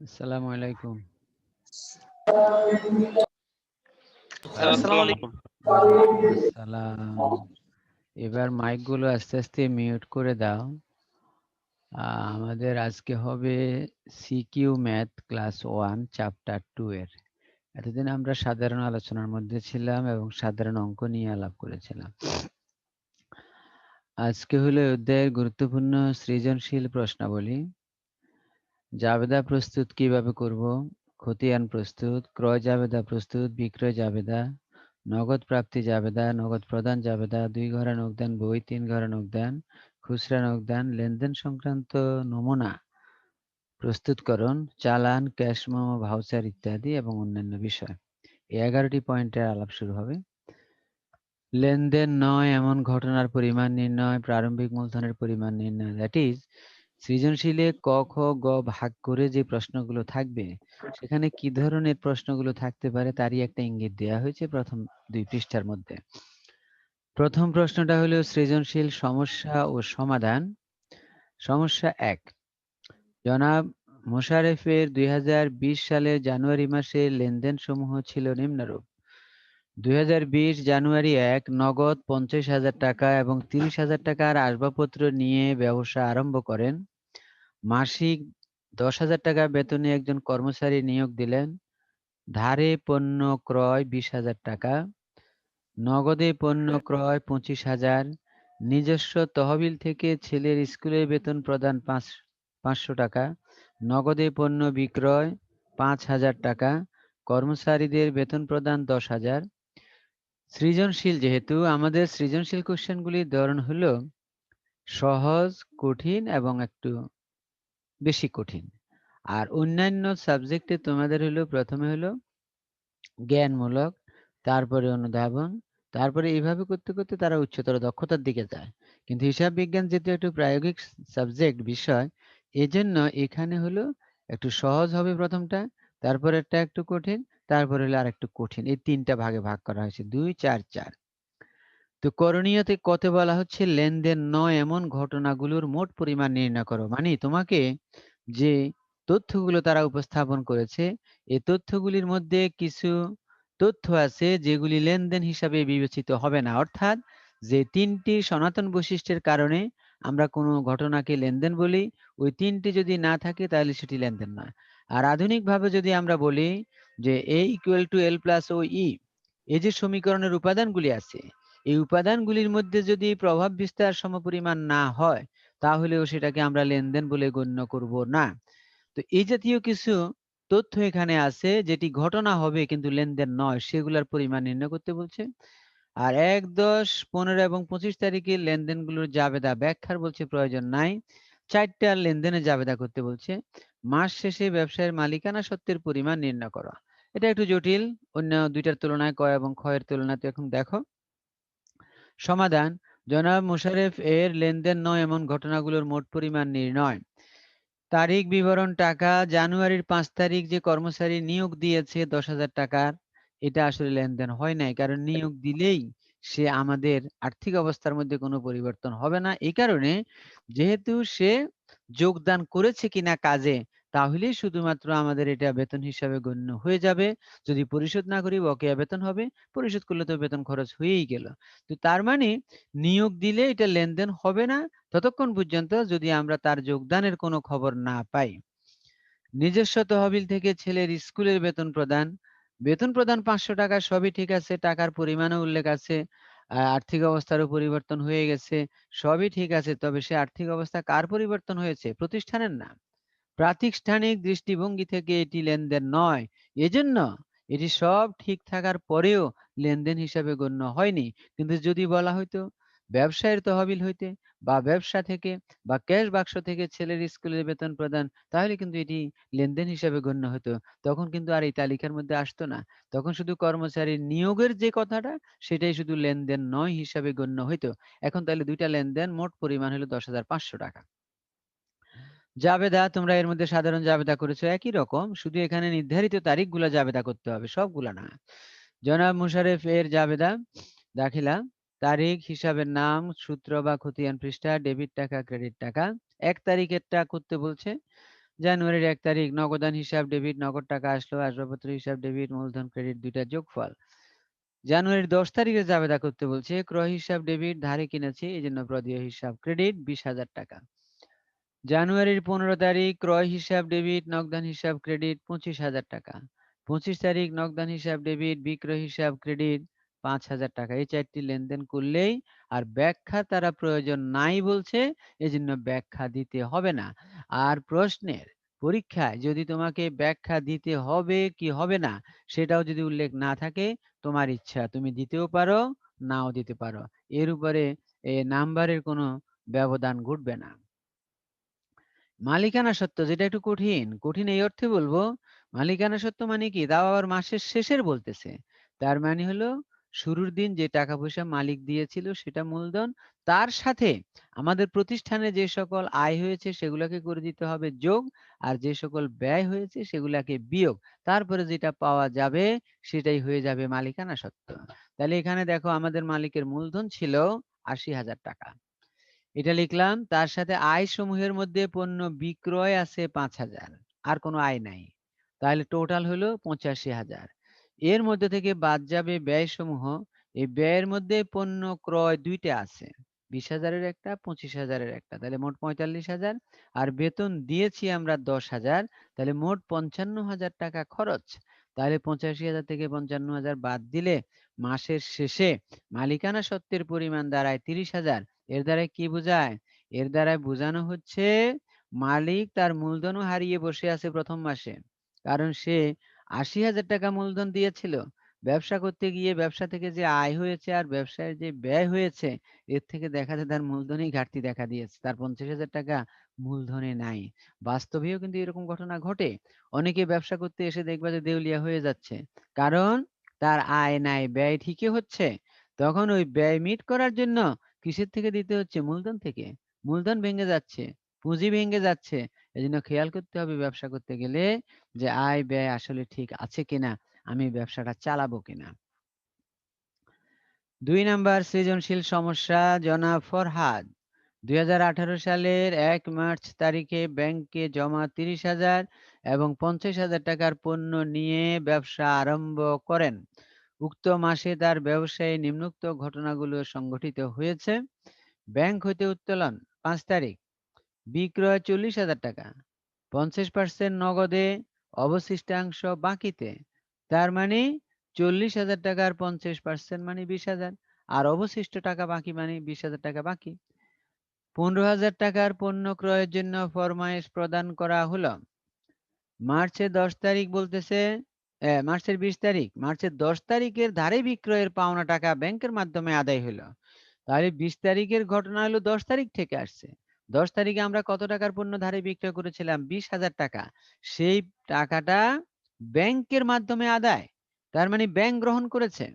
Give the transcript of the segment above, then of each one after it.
আসসালামু আলাইকুম। আসসালামু আলাইকুম। ওয়ালাইকুম আসসালাম। এবার মাইকগুলো আস্তে আস্তে মিউট করে দাও। আমাদের আজকে হবে সিকিউ ম্যাথ ক্লাস 1 চ্যাপ্টার 2 এর। এতদিন আমরা সাধারণ আলোচনার মধ্যে ছিলাম এবং সাধারণ অঙ্ক নিয়ে আলাপ করেছিলাম। আজকে হলো অধ্যায়ের গুরুত্বপূর্ণ সৃজনশীল প্রশ্নাবলী। জাবেদা প্রস্তুত কিভাবে করব, খতিয়ান প্রস্তুত, ক্রয় জাবেদা প্রস্তুত, বিক্রয় জাবেদা, নগদ প্রাপ্তি জাবেদা, নগদ প্রদান জাবেদা, 2 ঘরে নগদান বই, 3 ঘরে নগদান, খুচরা নগদান, লেনদেন সংক্রান্ত নমুনা প্রস্তুতকরণ, চালান, ক্যাশ মেমো, ভাউচার ইত্যাদি এবং অন্যান্য বিষয়। এই 11টি পয়েন্টের আলাপ শুরু হবে। লেনদেন নয় এমন ঘটনার পরিমাণ নির্ণয়, প্রারম্ভিক মূলধনের পরিমাণ নির্ণয়। দ্যাট ইজ সৃজনশীলে ক খ গ ভাগ করে যে প্রশ্নগুলো থাকবে সেখানে কি ধরনের প্রশ্নগুলো থাকতে পারে তারই একটা ইঙ্গিত দেওয়া হয়েছে প্রথম 2 পৃষ্ঠার মধ্যে। প্রথম প্রশ্নটা হলো সৃজনশীল সমস্যা ও সমাধান। সমস্যা 1, জনাব মোশাররফের 2020 সালের জানুয়ারি মাসে লেনদেন সমূহ ছিল নিম্নরূপ। 2020 জানুয়ারি 1 নগদ 50,000 টাকা এবং 30,000 টাকার আসবাবপত্র নিয়ে ব্যবসা আরম্ভ করেন। মাসিক 10,000 টাকা বেতনে একজন কর্মচারী নিয়োগ দিলেন। ধারে পণ্য ক্রয় 20,000 টাকা, নগদে পণ্য ক্রয় 25,000, নিজস্ব তহবিল থেকে ছেলের স্কুলের বেতন প্রদান 500 টাকা, নগদে পণ্য বিক্রয় 5,000 টাকা, কর্মচারীদের বেতন প্রদান 10,000। সৃজনশীল যেহেতু আমাদের সৃজনশীল কোশ্চেনগুলির ধরন হলো সহজ, কঠিন এবং একটু বেশি কঠিন। আর অন্যান্য সাবজেক্টে তোমাদের হলো প্রথমে হলো জ্ঞানমূলক, তারপরে অনুধাবন, তারপরে এইভাবে করতে করতে তারা উচ্চতর দক্ষতার দিকে যায়। কিন্তু হিসাব বিজ্ঞান যেহেতু একটু প্রায়োগিক সাবজেক্ট বিষয়, এজন্য এখানে হলো একটু সহজ হবে প্রথমটা, তারপরে একটা একটু কঠিন, তারপরে হলো আর একটু কঠিন। এই 3টা ভাগে ভাগ করা হয়েছে 2, 4, 4। তো করণীয়তে কতে বলা হচ্ছে লেনদেন নয় এমন ঘটনাগুলোর মোট পরিমাণ নির্ণয় করো। মানে তোমাকে যে তথ্যগুলো তারা উপস্থাপন করেছে এই তথ্যগুলির মধ্যে কিছু তথ্য আছে যেগুলি লেনদেন হিসাবে বিবেচিত হবে না, অর্থাৎ যে 3টি সনাতন বৈশিষ্ট্যের কারণে আমরা কোনো ঘটনাকে লেনদেন বলি, ওই 3টি যদি না থাকে তাহলে সেটি লেনদেন নয়। আর আধুনিকভাবে যদি আমরা বলি যে A = L + OE, এই যে সমীকরণের উপাদানগুলি আছে এই উপাদানগুলির মধ্যে যদি প্রভাব বিস্তার সমপরিমাণ না হয় তাহলেও সেটাকে আমরা লেনদেন বলে গণ্য করব না। তো এই জাতীয় কিছু তথ্য এখানে আছে যেটি ঘটনা হবে কিন্তু লেনদেন নয়, সেগুলোর পরিমাণ নির্ণয় করতে বলছে। আর 1, 10, 15 এবং 25 তারিখে লেনদেনগুলোর জাবেদা ব্যাখ্যার বলছে প্রয়োজন নাই। 4টা লেনদেনের জাবেদা করতে বলছে। মাস শেষে ব্যবসায়ের মালিকানা সত্ত্বের পরিমাণ নির্ণয় করা। এটা একটু জটিল অন্য 2টার তুলনায়, ক এবং খ এর তুলনায়। তো এখন দেখো সমাধান। জনাব মোশাররফ এর লেনদেন নয় এমন ঘটনাগুলোর মোট পরিমাণ নির্ণয়। তারিখ বিবরণ টাকা, জানুয়ারির 5 তারিখ যে কর্মচারী নিয়োগ দিয়েছে 10,000 টাকার, এটা আসলে লেনদেন হয় নাই, কারণ নিয়োগ দিলেই সে আমাদের আর্থিক অবস্থার মধ্যে কোনো পরিবর্তন হবে না। এই কারণে যেহেতু সে যোগদান করেছে কিনা কাজে, তাহলেই শুধুমাত্র আমাদের এটা বেতন হিসাবে গণ্য হয়ে যাবে। যদি পরিশোধ না করি বকেয়া বেতন হবে, পরিশোধ করলে তো বেতন খরচ হয়েই গেল। তো তার মানে নিয়োগ দিলে এটা লেনদেন হবে না ততক্ষণ পর্যন্ত যদি আমরা তার যোগদানের কোনো খবর না পাই। নিজস্ব তহবিল থেকে ছেলের স্কুলের বেতন প্রদান 500 টাকা, সবই ঠিক আছে, টাকার পরিমাণও উল্লেখ আছে, আর্থিক অবস্থারও পরিবর্তন হয়ে গেছে, সবই ঠিক আছে। তবে সে আর্থিক অবস্থা কার পরিবর্তন হয়েছে? প্রতিষ্ঠানের না। প্রাতিষ্ঠানিক দৃষ্টিভঙ্গি থেকে এটি লেনদেন নয়। এজন্য এটি সব ঠিক থাকার পরেও লেনদেন হিসাবে গণ্য হয়নি। কিন্তু যদি বলা হইতো ব্যবসায়ের তহবিল হইতে বা ব্যবসা থেকে বা ক্যাশ বাক্স থেকে ছেলের স্কুলের বেতন প্রদান, তাহলে কিন্তু এটি লেনদেন হিসাবে গণ্য হতো। তখন কিন্তু আর এই তালিকার মধ্যে আসতো না। তখন শুধু কর্মচারীর নিয়োগের যে কথাটা সেটাই শুধু লেনদেন নয় হিসাবে গণ্য হইতো। এখন তাহলে 2টা লেনদেন, মোট পরিমাণ হলো 10,500 টাকা। জাবেদা, তোমরা এর মধ্যে সাধারণ জাবেদা করেছো একই রকম, শুধু এখানে নির্ধারিত তারিখগুলো জাবেদা করতে হবে, সবগুলা না। জনাব মোশাররফ এর জাবেদা দাখিলা, তারিখ, হিসাবের নাম, সূত্র বা খতিয়ান পৃষ্ঠা, ডেবিট টাকা, ক্রেডিট টাকা। 1 তারিখেরটা করতে বলছে। জানুয়ারির 1 তারিখ নগদান হিসাব ডেবিট, নগদ টাকা আসলো, আসবাবপত্র হিসাব ডেবিট, মূলধন ক্রেডিট, দুইটার যোগফল। জানুয়ারির 10 তারিখে জাবেদা করতে বলছে, ক্রয় হিসাব ডেবিট, ধারে কিনেছি এজন্য প্রদেয় হিসাব ক্রেডিট 20,000 টাকা। জানুয়ারির 15 তারিখ ক্রয় হিসাব ডেবিট, নগদান হিসাব ক্রেডিট 25,000 টাকা। 25 তারিখ নগদান হিসাব ডেবিট, বিক্রয় হিসাব ক্রেডিট 5,000 টাকা। এই 4টি লেনদেন করলেই, আর ব্যাখ্যা তারা প্রয়োজন নাই বলছে, এজন্য ব্যাখ্যা দিতে হবে না। আর প্রশ্নের পরীক্ষায় যদি তোমাকে ব্যাখ্যা দিতে হবে কি হবে না সেটাও যদি উল্লেখ না থাকে, তোমার ইচ্ছা, তুমি দিতেও পারো, নাও দিতে পারো। এর উপরে নাম্বারের কোনো ব্যবধান ঘটবে না। মালিকানা সত্ত্ব, যেটা একটু কঠিন এই অর্থে বলবো, মালিকানা সত্ত্ব মানে কি, তাও আবার মাসের শেষের বলতেছে। তার মানে হলো শুরুর দিন যে টাকা পয়সা মালিক দিয়েছিল সেটা মূলধন, তার সাথে আমাদের প্রতিষ্ঠানে যে সকল আয় হয়েছে সেগুলোকে করে দিতে হবে যোগ, আর যে সকল ব্যয় হয়েছে সেগুলাকে বিয়োগ, তারপরে যেটা পাওয়া যাবে সেটাই হয়ে যাবে মালিকানা সত্ত্ব। তাহলে এখানে দেখো আমাদের মালিকের মূলধন ছিল 80,000 টাকা, এটা লিখলাম। তার সাথে আয় সমূহের মধ্যে পণ্য বিক্রয় আছে 5,000, আর কোনো আয় নাই, তাহলে টোটাল হলো 85,000। এর মধ্যে থেকে বাদ যাবে ব্যয় সমূহ। এই ব্যয়ের মধ্যে পণ্য ক্রয় দুইটা আছে, 20,000-এর একটা, 25,000-এর একটা, তাহলে মোট 45,000। আর বেতন দিয়েছি আমরা 10,000, তাহলে মোট 55,000 টাকা খরচ। তাহলে 85,000 থেকে 55,000 বাদ দিলে মাসের শেষে মালিকানা সত্ত্বের পরিমাণ দাঁড়ায় 30,000। এর দ্বারা কি বোঝায়? এর দ্বারা বোঝানো হচ্ছে মালিক তার মূলধনও হারিয়ে বসে আছে প্রথম মাসে, কারণ সে 80,000 টাকা মূলধন দিয়েছিল। ব্যবসা করতে গিয়ে ব্যবসা থেকে যে আয় হয়েছে আর ব্যবসায় যে ব্যয় হয়েছে, এর থেকে দেখা যায় তার মূলধনেই ঘাটতি দেখা দিয়েছে, তার 50,000 টাকা মূলধনে নাই। বাস্তবেও কিন্তু এরকম ঘটনা ঘটে। অনেকে ব্যবসা করতে এসে দেখবা যে দেউলিয়া হয়ে যাচ্ছে, কারণ তার আয় নাই, ব্যয় ঠিকই হচ্ছে। তখন ওই ব্যয় মিট করার জন্য কিসের থেকে দিতে হচ্ছে? মূলধন থেকে। মূলধন ভেঙে যাচ্ছে, পুঁজি ভেঙে যাচ্ছে। এজন্য খেয়াল করতে হবে ব্যবসা করতে গেলে যে আয় ব্যয় আসলে ঠিক আছে কিনা, আমি ব্যবসাটা চালাবো কিনা। 2 নাম্বার সৃজনশীল সমস্যা, জনাব ফরহাদ 2018 সালের 1 মার্চ তারিখে ব্যাংকে জমা 30,000 এবং 50,000 টাকার পণ্য নিয়ে ব্যবসা আরম্ভ করেন। উক্ত মাসে তার ব্যবসায়ে নিম্নোক্ত ঘটনাগুলো সংঘটিত হয়েছে। ব্যাংক হইতে উত্তোলন 5 তারিখ, বিক্রয় 40,000 টাকা, 50% নগদে, অবশিষ্টাংশ বাকিতে। তার মানে 40,000 টাকার 50% মানে 20,000, আর অবশিষ্ট টাকা বাকি মানে 20,000 টাকা বাকি। 15,000 টাকার পণ্য ক্রয়ের জন্য ফরমায়েশ প্রদান করা হলো। মার্চের 10 তারিখ বলতেছে, মার্চের 20 তারিখ, মার্চের 10 তারিখের ধারে বিক্রয়ের পাওনা টাকা ব্যাংকের মাধ্যমে আদায় হলো। তাহলে 20 তারিখের ঘটনা হলো 10 তারিখ থেকে আসছে। 10 তারিখে আমরা কত টাকার পণ্য ধারে বিক্রয় করেছিলাম? 20,000 টাকা। সেই টাকাটা ব্যাংকের মাধ্যমে আদায়, তার মানে ব্যাংক গ্রহণ করেছে।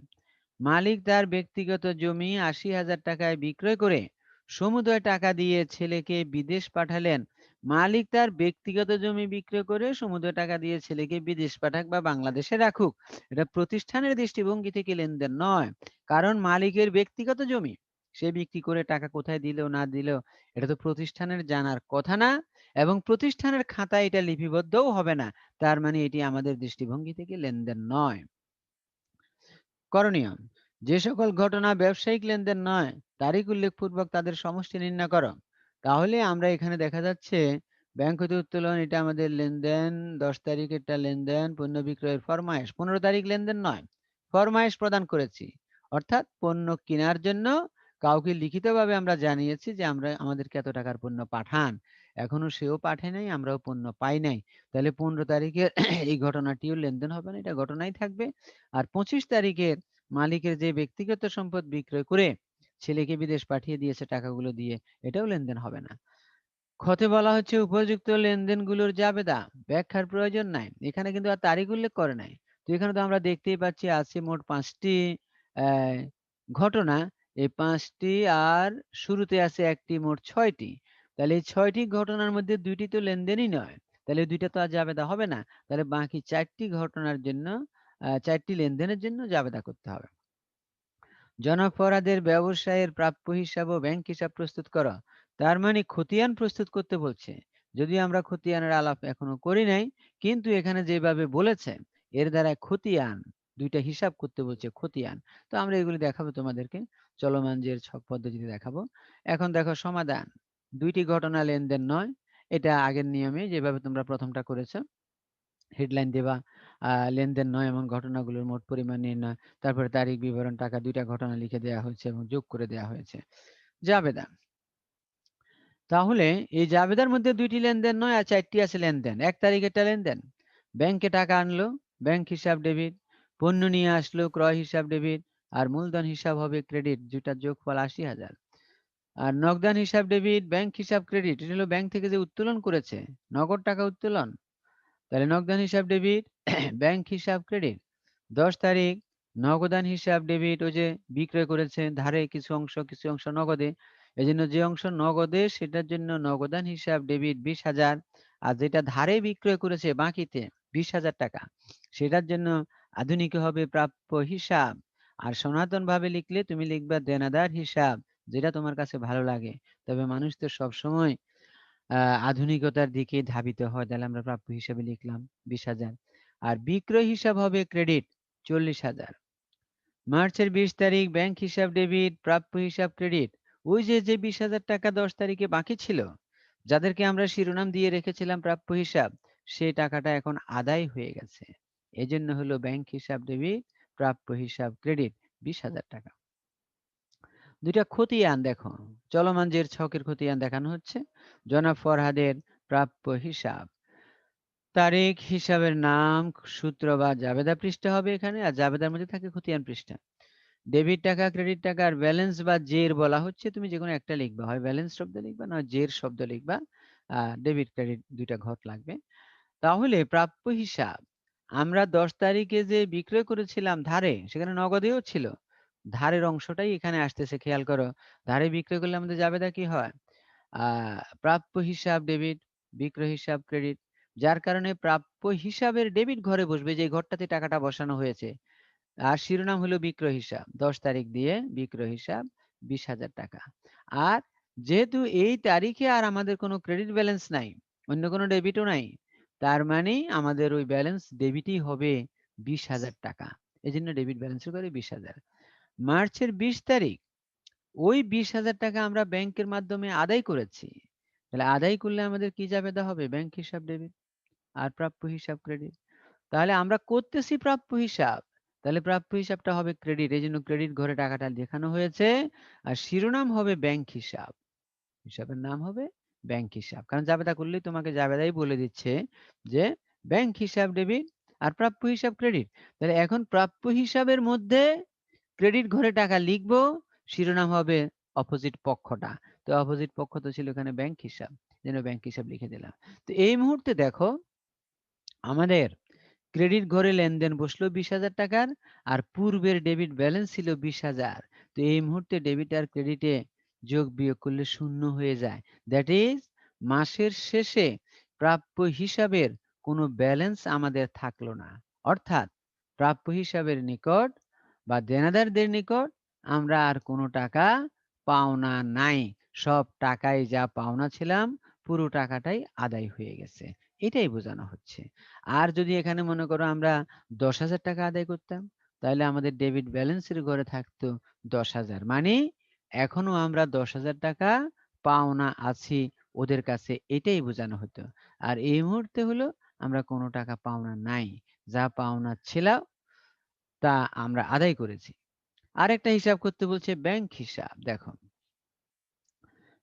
মালিক তার ব্যক্তিগত জমি 80,000 টাকায় বিক্রয় করে সমুদয় টাকা দিয়ে ছেলেকে বিদেশ পাঠালেন। মালিক তার ব্যক্তিগত জমি বিক্রয় করে সমুদয় টাকা দিয়ে ছেলেকে বিদেশ পাঠাক বা বাংলাদেশে রাখুক, এটা প্রতিষ্ঠানের দৃষ্টিভঙ্গি থেকে লেনদেন নয়, কারণ মালিকের ব্যক্তিগত জমি সে বিক্রি করে টাকা কোথায় দিল না দিল এটা তো প্রতিষ্ঠানের জানার কথা না, এবং প্রতিষ্ঠানের খাতায় এটা লিপিবদ্ধও হবে না। তার মানে এটি আমাদের দৃষ্টিভঙ্গি থেকে লেনদেন নয়। করণীয়, যে সকল ঘটনা ব্যবসায়িক লেনদেন নয় তারিখ উল্লেখপূর্বক তাদের সমষ্টি নির্ণয় করো। তাহলে আমরা এখানে দেখা যাচ্ছে ব্যাংক হতে উত্তোলন, এটা আমাদের লেনদেন। 10 তারিখেরটা লেনদেন, পণ্য বিক্রয়ের ফরমায়েশ 15 তারিখ লেনদেন নয়, ফরমায়েশ প্রদান করেছি, অর্থাৎ পণ্য কেনার জন্য কাউকে লিখিতভাবে আমরা জানিয়েছি যে আমরা আমাদেরকে এত টাকার পণ্য পাঠান। এখনো সেও পাঠায় নাই, আমরাও পণ্য পাই নাই। তাহলে 15 তারিখের এই ঘটনাটিও লেনদেন হবে না, এটা ঘটনাই থাকবে। আর 25 তারিখের মালিকের যে ব্যক্তিগত সম্পদ বিক্রয় করে ছেলেকে বিদেশ পাঠিয়ে দিয়েছে টাকাগুলো দিয়ে, এটাও লেনদেন হবে না। খতে বলা হচ্ছে উপযুক্ত লেনদেনগুলোর জাবেদা, ব্যাখ্যার প্রয়োজন নাই। এখানে কিন্তু আর তারিখ উল্লেখ করে নাই। তো এখানে তো আমরা দেখতেই পাচ্ছি আছে মোট 5টি ঘটনা। এই 5টি, আর শুরুতে আছে একটি, মোট 6টি। তাহলে এই 6টি ঘটনার মধ্যে 2টি তো লেনদেনই নয়, তাহলে 2টা তো আর জাবেদা হবে না। তাহলে বাকি 4টি ঘটনার জন্য 4টি লেনদেনের জন্য জাবেদা করতে হবে। জনাব ফরহাদের ব্যবসায়ের প্রাপ্য হিসাব ও ব্যাংক হিসাব প্রস্তুত করো। তার মানে খতিয়ান প্রস্তুত করতে বলছে। যদিও আমরা খতিয়ানের আলাপ এখনো করি নাই, কিন্তু এখানে যেভাবে বলেছে এর দ্বারা খতিয়ান, ২ টা হিসাব করতে বলছে খতিয়ান। তো আমরা এগুলি দেখাবো তোমাদেরকে। চলমান জের ছক পদ্ধতিতে দেখাবো। এখন দেখো সমাধান। ২ টি ঘটনা লেনদেন নয়। এটা আগের নিয়মে যেভাবে তোমরা ১ম টা করেছ। হেডলাইন দেবা, লেনদেন নয় এমন ঘটনাগুলোর মোট পরিমাণ নির্ণয়, তারপরে তারিখ, বিবরণ, টাকা, ২ টা ঘটনা লিখে দেয়া হয়েছে এবং যোগ করে দেয়া হয়েছে। জাবেদা। তাহলে এই জাবেদার মধ্যে ২ টি লেনদেন নয় আর ৪ টি আছে লেনদেন। ১ তারিখেরটা লেনদেন। ব্যাংকে টাকা আনলো, ব্যাংক হিসাব ডেবিট। পণ্য নিয়ে আসলো, ক্রয় হিসাব ডেবিট। আর মূলধন হিসাব হবে ক্রেডিট, যেটার যোগফল ৮০,০০০। আর নগদান হিসাব ডেবিট, ব্যাংক হিসাব ক্রেডিট। এটা হলো ব্যাংক থেকে যে উত্তোলন করেছে, নগদ টাকা উত্তোলন। তাহলে নগদান হিসাব ডেবিট, ব্যাংক হিসাব ক্রেডিট। ১০ তারিখ নগদান হিসাব ডেবিট, ওই যে বিক্রয় করেছে ধারে কিছু অংশ নগদে। এজন্য যে অংশ নগদে সেটার জন্য নগদান হিসাব ডেবিট ২০,০০০। আর যেটা ধারে বিক্রয় করেছে বাকিতে ২০,০০০ টাকা, সেটার জন্য আধুনিকে হবে প্রাপ্য হিসাব। আর সনাতন ভাবে লিখলে তুমি লিখবা দেনাদার হিসাব, যেটা তোমার কাছে ভালো লাগে। তবে মানুষ তো সবসময় আধুনিকতার দিকে ধাবিত হয়। তাহলে আমরা প্রাপ্য হিসাবে লিখলাম ২০,০০০। আর বিক্রয় হিসাব হবে ক্রেডিট ৪০,০০০। মার্চের ২০ তারিখ ব্যাংক হিসাব ডেবিট, প্রাপ্য হিসাব ক্রেডিট। ওই যে ২০,০০০ টাকা ১০ তারিখে বাকি ছিল, যাদেরকে আমরা শিরোনাম দিয়ে রেখেছিলাম প্রাপ্য হিসাব, সেই টাকাটা এখন আদায় হয়ে গেছে। এজন্য হলো ব্যাংক হিসাব ডেবিট, প্রাপ্য হিসাব ক্রেডিট ২০,০০০ টাকা। ২ টা খতিয়ান দেখো। চলমান জের ছকের খতিয়ান দেখানো হচ্ছে। জনাব ফরহাদের প্রাপ্য হিসাব। তারিখ, হিসাবের নাম, সূত্র বা জাবেদা পৃষ্ঠা হবে এখানে, আর জাবেদার মধ্যে থাকে খতিয়ান পৃষ্ঠা। ডেবিট টাকা, ক্রেডিট টাকা আর ব্যালেন্স বা জের বলা হচ্ছে, তুমি যেকোনো একটা লিখবা, হয় ব্যালেন্স শব্দ লিখবা না জের শব্দ লিখবা। ডেবিট ক্রেডিট ২ টা ঘট লাগবে। তাহলে প্রাপ্য হিসাব, আমরা ১০ তারিখে যে বিক্রয় করেছিলাম ধারে, সেখানে নগদেও ছিল। ধারের অংশটাই এখানে আসতেছে, খেয়াল করো। ধারে বিক্রয় করলে আমাদের জাবেদা কি হয়? প্রাপ্য হিসাব ডেবিট, বিক্রয় হিসাব ক্রেডিট। যার কারণে প্রাপ্য হিসাবের ডেবিট ঘরে বসবে, যে ঘরটাতে টাকাটা বসানো হয়েছে। আর শিরোনাম হলো বিক্রয় হিসাব। ১০ তারিখ দিয়ে বিক্রয় হিসাব ২০,০০০ টাকা। আর যেহেতু এই তারিখে আর আমাদের কোনো ক্রেডিট ব্যালেন্স নাই, অন্য কোনো ডেবিটও নাই, তার মানে আমাদের ওই ব্যালেন্স ডেবিটই হবে ২০,০০০ টাকা। এজন্য ডেবিট ব্যালেন্সের করে ২০,০০০। মার্চের ২০ তারিখ ওই ২০,০০০ টাকা আমরা ব্যাংকের মাধ্যমে আদায় করেছি। তাহলে আদায় করলে আমাদের কি জাবেদা হবে? ব্যাংক হিসাব ডেবিট আর প্রাপ্য হিসাব ক্রেডিট। তাহলে আমরা করতেছি প্রাপ্য হিসাব, তাহলে প্রাপ্য হিসাবটা হবে ক্রেডিট, এই জন্য ক্রেডিট ঘরে টাকাটা দেখানো হয়েছে। আর শিরোনাম হবে ব্যাংক হিসাব, হিসাবের নাম হবে ব্যাংক হিসাব। কারণ জাবেদা করলেই তোমাকে জাবেদাই বলে দিচ্ছে যে ব্যাংক হিসাব ডেবিট আর প্রাপ্য হিসাব ক্রেডিট। তাহলে এখন প্রাপ্য হিসাবের মধ্যে ক্রেডিট ঘরে টাকা লিখবো, শিরোনাম হবে অপোজিট পক্ষটা। তো অপোজিট পক্ষ তো ছিল এখানে ব্যাংক হিসাব, যেন ব্যাংক হিসাব লিখে দিলাম। তো এই মুহূর্তে দেখো আমাদের ক্রেডিট ঘরে লেনদেন বসলো ২০,০০০ টাকার, আর পূর্বের ডেবিট ব্যালেন্স ছিল ২০,০০০। তো এই মুহূর্তে ডেবিট আর ক্রেডিটে যোগ বিয়োগ করলে শূন্য হয়ে যায়। দ্যাট ইজ মাসের শেষে প্রাপ্য হিসাবের কোনো ব্যালেন্স আমাদের থাকলো না। অর্থাৎ প্রাপ্য হিসাবের নিকট বা দেনাদারদের নিকট আমরা আর কোনো টাকা পাওনা নাই। সব টাকায় যা পাওনা ছিলাম পুরো টাকাটাই আদায় হয়ে গেছে। এটাই বোঝানো হচ্ছে। আর যদি এখানে মনে করো আমরা ১০,০০০ টাকা আদায় করতাম, তাহলে আমাদের ডেবিট ব্যালেন্সের ঘরে থাকতো ১০,০০০। মানে এখনো আমরা ১০,০০০ টাকা পাওনা আছি ওদের কাছে, এটাই বোঝানো হতো। আর এই মুহূর্তে হলো আমরা কোনো টাকা পাওনা নাই। যা পাওনা ছিল তা আমরা আদায় করেছি। আরেকটা হিসাব করতে বলছে ব্যাংক হিসাব। দেখো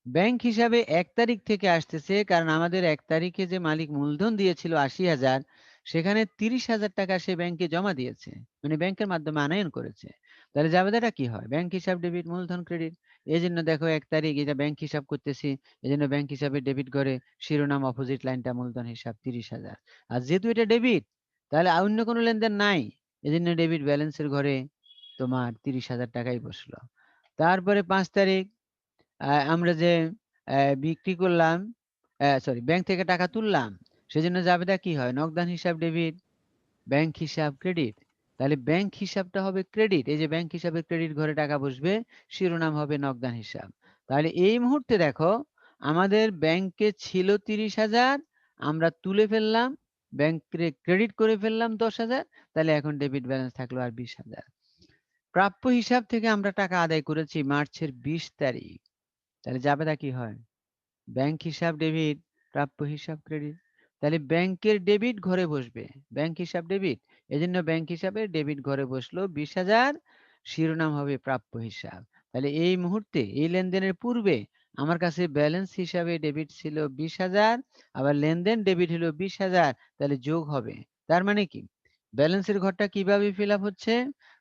ব্যাংক হিসাবে ১ তারিখ থেকে আসতেছে, কারণ আমাদের ১ তারিখে যে মালিক মূলধন দিয়েছিল ৮০,০০০, সেখানে ৩০,০০০ টাকা সে ব্যাংকে জমা দিয়েছে, মানে ব্যাংকের মাধ্যমে আনয়ন করেছে। তাহলে জাবেদাটা কি হয়? ব্যাংক হিসাব ডেবিট, মূলধন ক্রেডিট। এই জন্য দেখো ১ তারিখ এটা ব্যাংক হিসাব করতেছি, এই জন্য ব্যাংক হিসাবে ডেবিট ঘরে শিরোনাম অপোজিট লাইনটা মূলধন হিসাব ৩০,০০০। আর যেহেতু এটা ডেবিট, তাহলে অন্য কোনো লেনদেন নাই, এই জন্য ডেবিট ব্যালেন্সের ঘরে তোমার ৩০,০০০ টাকাই বসলো। তারপরে ৫ তারিখ আমরা যে বিক্রি করলাম, সরি, ব্যাংক থেকে টাকা তুললাম, সেজন্য জাবেদা কি হয়? নগদান হিসাব ডেবিট, ব্যাংক হিসাব ক্রেডিট। তাহলে ব্যাংক হিসাবটা হবে ক্রেডিট, এই যে ব্যাংক হিসাবে ক্রেডিট ঘরে টাকা বসবে, শিরোনাম হবে নগদান হিসাব। তাহলে এই মুহূর্তে দেখো আমাদের ব্যাংকে ছিল ৩০,০০০, আমরা তুলে ফেললাম, ব্যাংকে ক্রেডিট করে ফেললাম ১০,০০০, তাহলে এখন ডেবিট ব্যালেন্স থাকলো আর ২০,০০০। প্রাপ্য হিসাব থেকে আমরা টাকা আদায় করেছি মার্চের ২০ তারিখ। তাহলে জাবেদা কি হয়? ব্যাংক হিসাব ডেবিট, প্রাপ্য হিসাব ক্রেডিট। তাহলে ব্যাংকের ডেবিট ঘরে বসবে, ব্যাংক হিসাব ডেবিট। এজন্য ব্যাংক হিসাবে ডেবিট ঘরে বসলো ২০,০০০, শিরোনাম হবে প্রাপ্য হিসাব। তাহলে এই মুহূর্তে এই লেনদেনের পূর্বে আমার কাছে ব্যালেন্স হিসাবে ডেবিট ছিল ২০,০০০, আবার লেনদেন ডেবিট হলো ২০,০০০, তাহলে যোগ হবে। তার মানে কি? ব্যালেন্সের ঘরটা কিভাবে ফিল আপ হচ্ছে?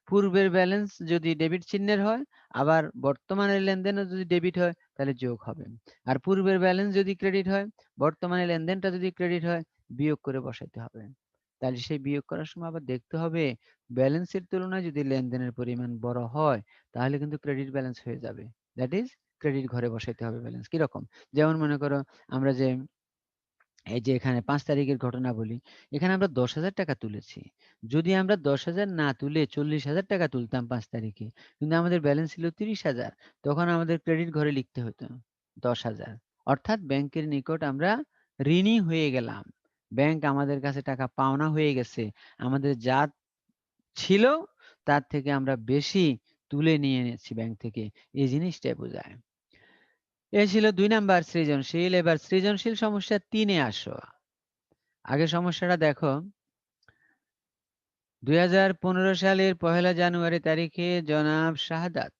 পূর্বের ব্যালেন্স যদি ডেবিট চিহ্নের হয়, আবার বর্তমানের লেনদেনও যদি ডেবিট হয়, তাহলে যোগ হবে। আর পূর্বের ব্যালেন্স যদি ক্রেডিট হয়, বর্তমানে লেনদেনটা যদি ক্রেডিট হয়, বিয়োগ করে বসাইতে হবে। তাহলে সেই বিয়োগ করার সময় আবার দেখতে হবে ব্যালেন্সের তুলনায় যদি লেনদেনের পরিমাণ বড় হয়, তাহলে কিন্তু ক্রেডিট ব্যালেন্স হয়ে যাবে। দ্যাট ইজ ক্রেডিট ঘরে বসাইতে হবে ব্যালেন্স। কিরকম? যেমন মনে করো আমরা যে এই যে এখানে ৫ তারিখের ঘটনা বলি, এখানে আমরা ১০,০০০ টাকা তুলেছি। যদি আমরা ১০,০০০ না তুলে ৪০,০০০ টাকা তুলতাম ৫ তারিখে, কিন্তু আমাদের ব্যালেন্স ছিল ৩০,০০০, তখন আমাদের ক্রেডিট ঘরে লিখতে হতো ১০,০০০। অর্থাৎ ব্যাংকের নিকট আমরা ঋণী হয়ে গেলাম। ব্যাংক আমাদের কাছে টাকা পাওনা হয়ে গেছে। আমাদের যা ছিল তার থেকে আমরা বেশি তুলে নিয়ে এনেছি ব্যাংক থেকে। এই জিনিসটাই বোঝায়। এ ছিল ২ নাম্বার সৃজনশীল। এবার সৃজনশীল সমস্যা ৩ এ আসো। আগে সমস্যাটা দেখো। ২০১৫ সালের ১লা জানুয়ারি তারিখে জনাব শাহাদাত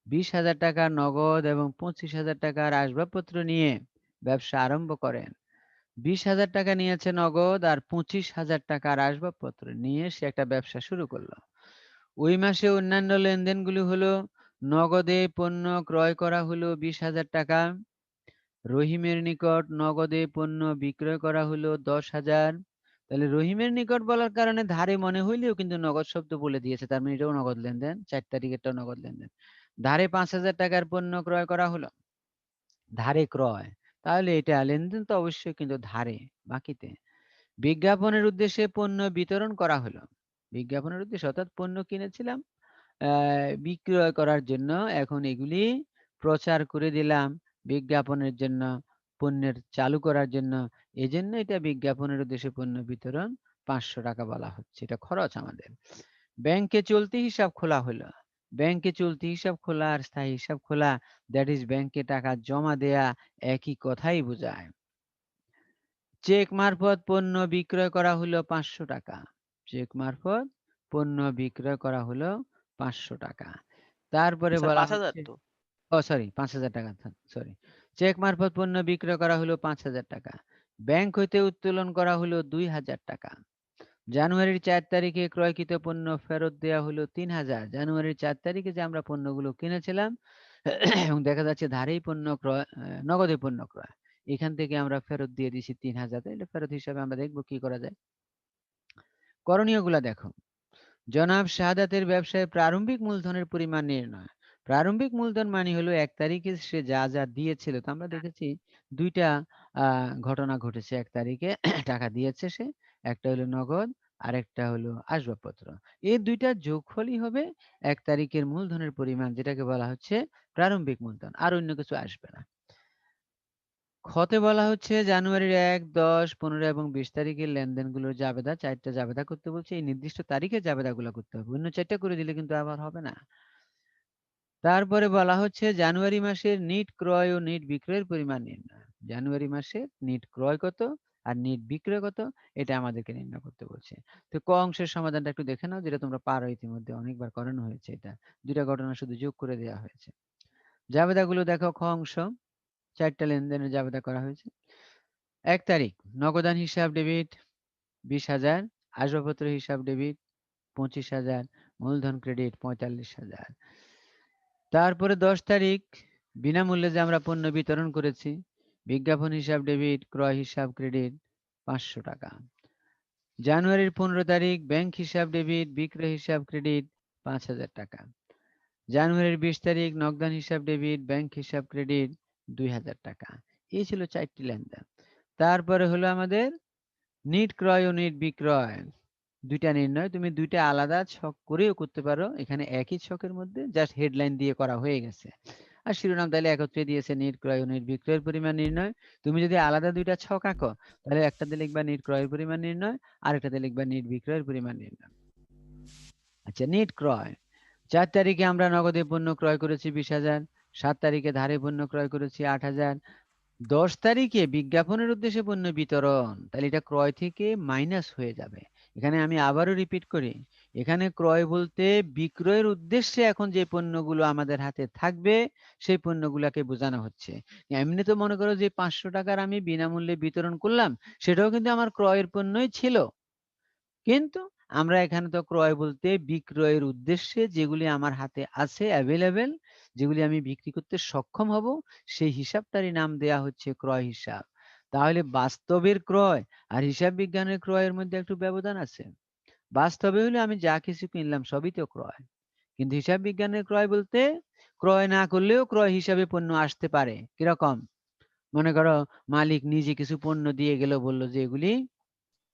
২০,০০০ টাকার নগদ এবং ২৫,০০০ টাকার আসবাবপত্র নিয়ে ব্যবসা আরম্ভ করেন। ২০,০০০ টাকা নিয়েছে নগদ আর ২৫,০০০ টাকার আসবাবপত্র নিয়ে সে একটা ব্যবসা শুরু করলো। ওই মাসে অন্যান্য লেনদেনগুলো হলো, নগদে পণ্য ক্রয় করা হলো ২০,০০০ টাকা, রহিমের নিকট নগদে পণ্য বিক্রয় করা হলো ১০,০০০। তাহলে রহিমের নিকট বলার কারণে ধারে মনে হইলেও কিন্তু নগদ শব্দ বলে দিয়েছে, তার মানে এটাও নগদ লেনদেন। ৪ তারিখেরটাও নগদ লেনদেন। ধারে ৫,০০০ টাকার পণ্য ক্রয় করা হলো, ধারে ক্রয়, তাহলে এটা লেনদেন তো অবশ্যই, কিন্তু ধারে, বাকিতে। বিজ্ঞাপনের উদ্দেশ্যে পণ্য বিতরণ করা হলো, বিজ্ঞাপনের উদ্দেশ্যে অর্থাৎ পণ্য কিনেছিলাম বিক্রয় করার জন্য, এখন এগুলি প্রচার করে দিলাম বিজ্ঞাপনের জন্য, পণ্যের চালু করার জন্য। এজন্য এটা বিজ্ঞাপনের উদ্দেশ্যে পণ্য বিতরণ ৫০০ টাকা বলা হচ্ছে। এটা খরচ আমাদের। ব্যাংকে চলতি হিসাব খোলা হলো। ব্যাংকে চলতি হিসাব খোলা আর স্থায়ী হিসাব খোলা, দ্যাট ইজ ব্যাংকে টাকা জমা দেয়া, একই কথাই বোঝায়। চেক মারফত পণ্য বিক্রয় করা হলো ৫০০ টাকা। চেক মারফত পণ্য বিক্রয় করা হলো ৫০০ টাকা। তারপরে স্যার বলা ৫,০০০ হচ্ছে, তো। সরি ৫,০০০ টাকা, সরি। চেক মারফত পণ্য বিক্রয় করা হলো ৫,০০০ টাকা। ব্যাংক হইতে উত্তোলন করা হলো ২,০০০ টাকা। জানুয়ারির ৪ তারিখে ক্রয়কৃত পণ্য ফেরত দেয়া হলো ৩,০০০। জানুয়ারির ৪ তারিখে যে আমরা পণ্যগুলো কিনেছিলাম এবং দেখা যাচ্ছে ধারেই পণ্য ক্রয়, নগদে পণ্য ক্রয়। এখান থেকে আমরা ফেরত দিয়ে দিছি ৩,০০০। তাইলে ফেরত হিসাবে আমরা দেখব কি করা যায়। করণীয়গুলা দেখো। জনাব শাহাদাতের ব্যবসায় প্রারম্ভিক মূলধনের পরিমাণ নির্ণয়। প্রারম্ভিক মূলধন মানে হলো ১ তারিখে সে যা, যা দিয়েছিল। তো আমরা দেখেছি ২ টা ঘটনা ঘটেছে ১ তারিখে টাকা দিয়েছে সে। একটা হলো নগদ, আরেকটা হলো আসবাবপত্র। এই ২ টার যোগফলই হবে ১ তারিখের মূলধনের পরিমাণ, যেটাকে বলা হচ্ছে প্রারম্ভিক মূলধন। আর অন্য কিছু আসবে না। খতে বলা হচ্ছে জানুয়ারির ১, ১০, ১৫ এবং ২০ তারিখের লেনদেনগুলোর জাবেদা, ৪ টা জাবেদা করতে বলছে। এই নির্দিষ্ট তারিখে জাবেদাগুলো করতে হবে। অন্য ৪ টা করে দিলে কিন্তু আবার হবে না। তারপরে বলা হচ্ছে জানুয়ারি মাসের নিট ক্রয় ও নিট বিক্রয়ের পরিমাণ নির্ণয়। জানুয়ারি মাসের নিট ক্রয় কত আর নিট বিক্রয় কত, এটা আমাদেরকে নির্ণয় করতে বলছে। তো ক অংশের সমাধানটা একটু দেখে নাও, যেটা তোমরা পারো, ইতিমধ্যে অনেকবার করানো হয়েছে এটা। ২ টা ঘটনা শুধু যোগ করে দেওয়া হয়েছে। জাবেদাগুলো দেখো, খ অংশ ৪ টা লেনদেনের জাবেদা করা হয়েছে। ১ তারিখ নগদান হিসাব ডেবিট ২০,০০০, আসবাবপত্র হিসাব ডেবিট ২৫,০০০, মূলধন ক্রেডিট ৪৫,০০০। তারপরে ১০ তারিখ বিনামূল্যে যে আমরা পণ্য বিতরণ করেছি, বিজ্ঞাপন হিসাব ডেবিট, ক্রয় হিসাব ক্রেডিট ৫০০ টাকা। জানুয়ারির ১৫ তারিখ ব্যাংক হিসাব ডেবিট, বিক্রয় হিসাব ক্রেডিট ৫,০০০ টাকা। জানুয়ারির ২০ তারিখ নগদান হিসাব ডেবিট, ব্যাংক হিসাব ক্রেডিট ২,০০০ টাকা। এই ছিল ৪ টি লেনদেন। তারপরে হলো আমাদের নিট ক্রয় ও নিট বিক্রয়, ২ টা নির্ণয়। তুমি ২ টা আলাদা ছক করেও করতে পারো। এখানে একই ছকের মধ্যে জাস্ট হেডলাইন দিয়ে করা হয়ে গেছে। আর শিরোনাম তাহলে একত্রে দিয়েছে নিট ক্রয় ও নিট বিক্রয়ের পরিমাণ নির্ণয়। তুমি যদি আলাদা ২ টা ছক আঁকো তাহলে একটাতে লিখবা নিট ক্রয়ের পরিমাণ নির্ণয়, আরেকটাতে লিখবা নিট বিক্রয়ের পরিমাণ নির্ণয়। আচ্ছা, নিট ক্রয় ৪ তারিখে আমরা নগদে পণ্য ক্রয় করেছি ২০,০০০, ৭ তারিখে ধারে পণ্য ক্রয় করেছি ৮,০০০, ১০ তারিখে বিজ্ঞাপনের উদ্দেশ্যে পণ্য বিতরণ, তাহলে এটা ক্রয় থেকে মাইনাস হয়ে যাবে। এখানে আমি আবারও রিপিট করি, এখানে ক্রয় বলতে বিক্রয়ের উদ্দেশ্যে এখন যে পণ্যগুলো আমাদের হাতে থাকবে সেই পণ্যগুলোকে বোঝানো হচ্ছে। এমনি তো মনে করো যে ৫০০ টাকার আমি বিনামূল্যে বিতরণ করলাম, সেটাও কিন্তু আমার ক্রয়ের পণ্যই ছিল। কিন্তু আমরা এখানে তো ক্রয় বলতে বিক্রয়ের উদ্দেশ্যে যেগুলি আমার হাতে আছে অ্যাভেলেবেল, যেগুলি আমি বিক্রি করতে সক্ষম হব, সেই হিসাবটারই নাম দেয়া হচ্ছে ক্রয় হিসাব। তাহলে বাস্তবের ক্রয় আর হিসাব বিজ্ঞানের ক্রয়ের মধ্যে একটু ব্যবধান আছে। বাস্তবে হলে আমি যা কিছু কিনলাম সবই তো ক্রয়। কিন্তু হিসাব বিজ্ঞানের ক্রয় বলতে ক্রয় না করলেও ক্রয় হিসাবে পণ্য আসতে পারে। কিরকম? মনে করো মালিক নিজে কিছু পণ্য দিয়ে গেল, বলল যে এগুলি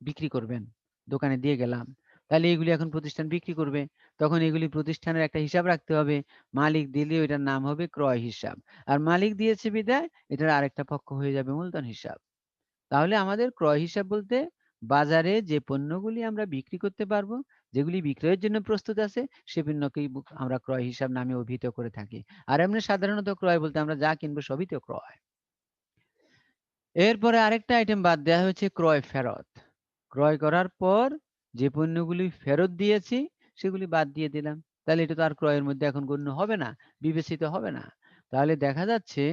বিক্রি করবেন। দোকানে দিয়ে গেলাম। তাহলে এগুলি এখন প্রতিষ্ঠান বিক্রি করবে। তখন এগুলি প্রতিষ্ঠানের একটা হিসাব রাখতে হবে। মালিক দিলে ওইটার নাম হবে ক্রয় হিসাব। আর মালিক দিয়েছে বিধায় এটার আরেকটা পক্ষ হয়ে যাবে মূলধন হিসাব। তাহলে আমাদের ক্রয় হিসাব বলতে বাজারে যে পণ্যগুলি আমরা বিক্রি করতে পারবো, যেগুলি বিক্রয়ের জন্য প্রস্তুত আছে, সে পণ্যকেই আমরা ক্রয় হিসাব নামে অভিহিত করে থাকি। আর এমনি সাধারণত ক্রয় বলতে আমরা যা কিনবো সবই তো ক্রয়। এরপরে আরেকটা আইটেম বাদ দেয়া হয়েছে ক্রয় ফেরত। ক্রয় করার পর যে পণ্যগুলি ফেরত দিয়েছি সেগুলি বাদ দিয়ে দিলাম। তাহলে এটা তো আর ক্রয়ের মধ্যে এখন গণ্য হবে না, বিবেচিত হবে না। তাহলে দেখা যাচ্ছে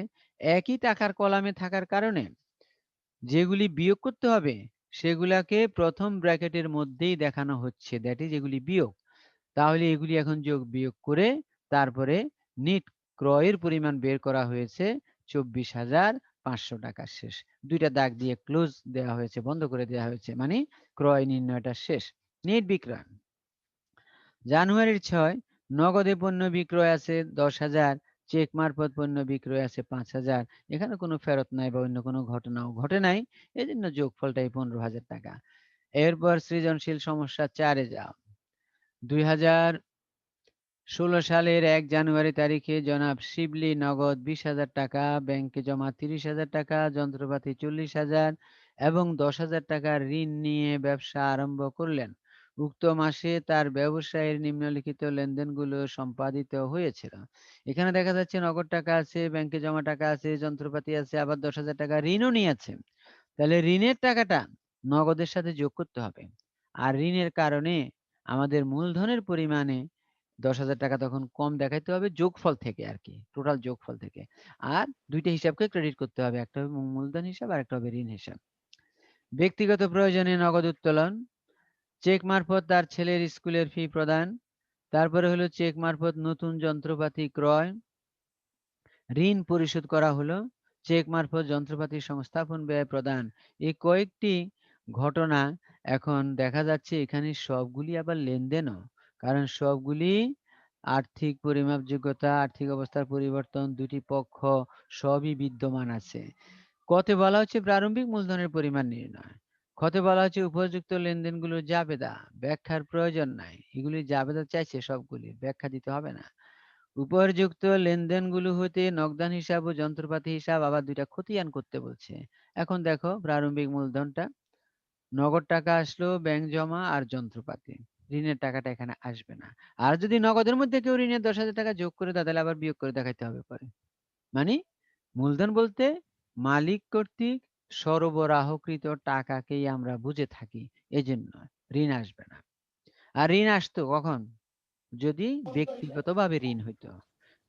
একই টাকার কলামে থাকার কারণে যেগুলি বিয়োগ করতে হবে সেগুলাকে প্রথম ব্র্যাকেটের মধ্যেই দেখানো হচ্ছে, দ্যাট ইজ এগুলি বিয়োগ। তাহলে এগুলি এখন যোগ বিয়োগ করে তারপরে নিট ক্রয়ের পরিমাণ বের করা হয়েছে ২৪,৫০০ টাকা শেষ। ২ টা দাগ দিয়ে ক্লোজ দেওয়া হয়েছে, বন্ধ করে দেওয়া হয়েছে, মানে ক্রয় নির্ণয়টা শেষ। নিট বিক্রয় জানুয়ারির ৬ নগদে পণ্য বিক্রয় আছে ১০,০০০, চেক মারফত পণ্য বিক্রয় আছে ৫,০০০। এখানে কোনো ফেরত নাই বা অন্য কোনো ঘটনাও ঘটে নাই, এজন্য যোগফলটাই ১৫,০০০ টাকা। এরপর সৃজনশীল সমস্যা ৪ এ যাও। ২০১৬ সালের ১ জানুয়ারি তারিখে জনাব শিবলী নগদ ২০,০০০ টাকা, ব্যাংকে জমা ৩০,০০০ টাকা, যন্ত্রপাতি ৪০,০০০ এবং ১০,০০০ টাকার ঋণ নিয়ে ব্যবসা আরম্ভ করলেন। উক্ত মাসে তার ব্যবসায়ের নিম্নলিখিত লেনদেনগুলো সম্পাদিত হয়েছিল। এখানে দেখা যাচ্ছে নগদ টাকা আছে, ব্যাংকে জমা টাকা আছে, যন্ত্রপাতি আছে, আবার ১০,০০০ টাকা ঋণও নিয়েছে। তাহলে ঋণের টাকাটা নগদের সাথে যোগ করতে হবে। আর ঋণের কারণে আমাদের মূলধনের পরিমাণে ১০,০০০ টাকা তখন কম দেখাইতে হবে যোগফল থেকে আরকি, টোটাল যোগফল থেকে। আর ২ টা হিসাবকে ক্রেডিট করতে হবে। একটা হবে মূলধন হিসাব, আরেকটা হবে ঋণ হিসাব। ব্যক্তিগত প্রয়োজনে নগদ উত্তোলন, চেক মারফত তার ছেলের স্কুলের ফি প্রদান, তারপরে হলো চেক মারফত নতুন যন্ত্রপাতি ক্রয়, ঋণ পরিশোধ করা হলো, চেক মারফত যন্ত্রপাতি সংস্থাপন ব্যয় প্রদান। এই কয়েকটি ঘটনা এখন দেখা যাচ্ছে এখানে সবগুলি আবার লেনদেনও। কারণ সবগুলি আর্থিক পরিমাপযোগ্যতা, আর্থিক অবস্থার পরিবর্তন, ২ টি পক্ষ সবই বিদ্যমান আছে। কতে বলা হচ্ছে প্রারম্ভিক মূলধনের পরিমাণ নির্ণয়। খতে বলা হচ্ছে উপযুক্ত লেনদেনগুলোর জাবেদা, ব্যাখ্যার প্রয়োজন নাই। এগুলি জাবেদা চাইছে সবগুলি, ব্যাখ্যা দিতে হবে না। উপর্যুক্ত লেনদেনগুলো হইতে নগদান হিসাব ও যন্ত্রপাতি হিসাব আবার ২ টা খতিয়ান করতে বলছে। এখন দেখো প্রারম্ভিক মূলধনটা, নগদ টাকা আসলো, ব্যাংক জমা আর যন্ত্রপাতি। ঋণের টাকাটা এখানে আসবে না। আর যদি নগদের মধ্যে কেউ ঋণের ১০,০০০ টাকা যোগ করে দেয় তাহলে আবার বিয়োগ করে দেখাইতে হবে পরে। মানে মূলধন বলতে মালিক কর্তৃক সরবরাহকৃত টাকাকেই আমরা বুঝে থাকি। এজন্য ঋণ আসবে না। আর ঋণ আসতো কখন? যদি ব্যক্তিগতভাবে ঋণ হইতো।